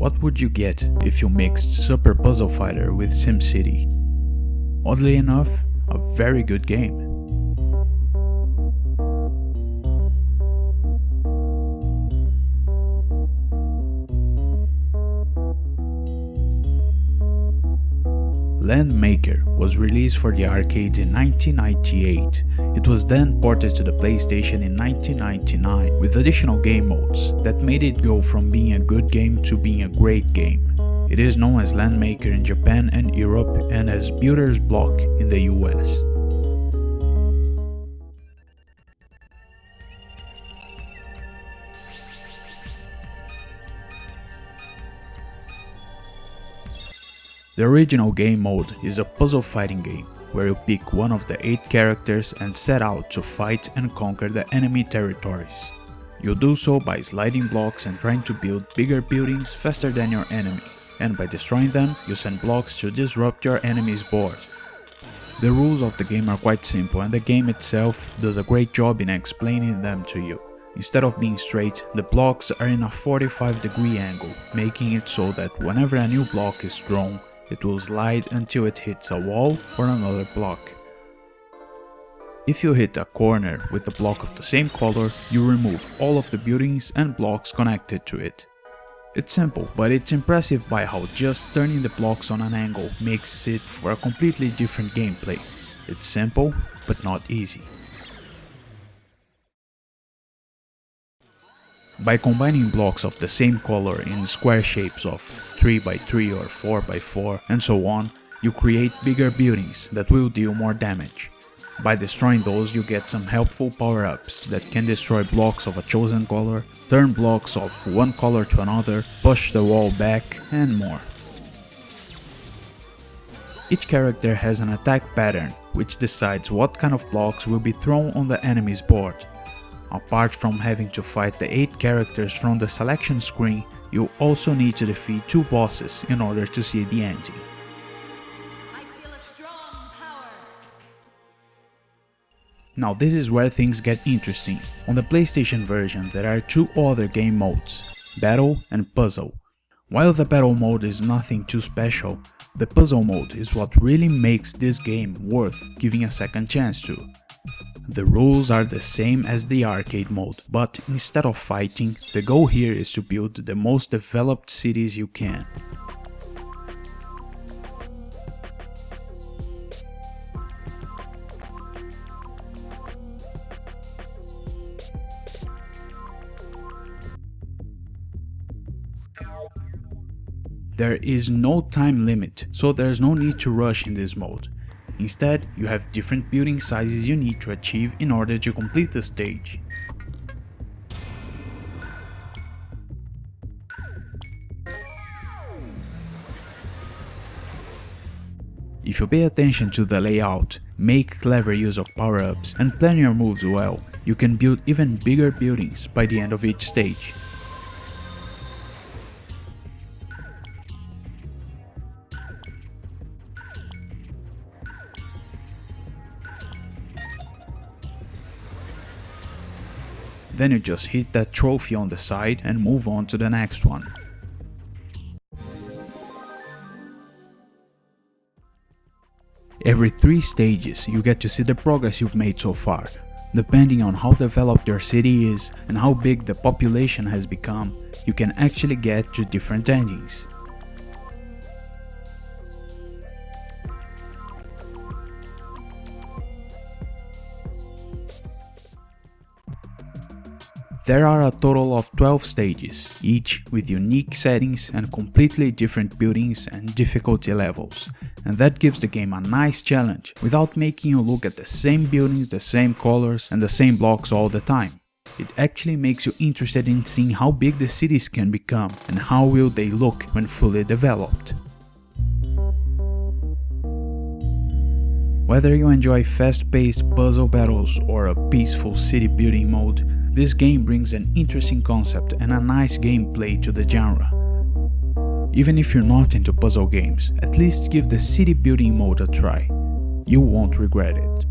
what would you get if you mixed Super Puzzle Fighter with SimCity? Oddly enough, a very good game. Landmaker was released for the arcades in 1998. It was then ported to the PlayStation in 1999 with additional game modes that made it go from being a good game to being a great game. It is known as Landmaker in Japan and Europe and as Builder's Block in the US. The original game mode is a puzzle fighting game, where you pick one of the 8 characters and set out to fight and conquer the enemy territories. You do so by sliding blocks and trying to build bigger buildings faster than your enemy, and by destroying them, you send blocks to disrupt your enemy's board. The rules of the game are quite simple, and the game itself does a great job in explaining them to you. Instead of being straight, the blocks are in a 45-degree angle, making it so that whenever a new block is thrown, it will slide until it hits a wall or another block. If you hit a corner with a block of the same color, you remove all of the buildings and blocks connected to it. It's simple, but it's impressive by how just turning the blocks on an angle makes it for a completely different gameplay. It's simple, but not easy. By combining blocks of the same color in square shapes of 3x3 or 4x4 and so on, you create bigger buildings that will deal more damage. By destroying those, you get some helpful power-ups that can destroy blocks of a chosen color, turn blocks of one color to another, push the wall back, and more. Each character has an attack pattern, which decides what kind of blocks will be thrown on the enemy's board. Apart from having to fight the 8 characters from the selection screen, you also need to defeat 2 bosses in order to see the ending. Now this is where things get interesting. On the PlayStation version there are 2 other game modes, Battle and Puzzle. While the Battle mode is nothing too special, the Puzzle mode is what really makes this game worth giving a second chance to. The rules are the same as the arcade mode, but instead of fighting, the goal here is to build the most developed cities you can. There is no time limit, so there's no need to rush in this mode. Instead, you have different building sizes you need to achieve in order to complete the stage. If you pay attention to the layout, make clever use of power-ups, and plan your moves well, you can build even bigger buildings by the end of each stage. Then you just hit that trophy on the side and move on to the next one. Every 3 stages you get to see the progress you've made so far. Depending on how developed your city is and how big the population has become, you can actually get to different endings. There are a total of 12 stages, each with unique settings and completely different buildings and difficulty levels, and that gives the game a nice challenge without making you look at the same buildings, the same colors and the same blocks all the time. It actually makes you interested in seeing how big the cities can become and how will they look when fully developed. Whether you enjoy fast-paced puzzle battles or a peaceful city building mode, this game brings an interesting concept and a nice gameplay to the genre. Even if you're not into puzzle games, at least give the city building mode a try. You won't regret it.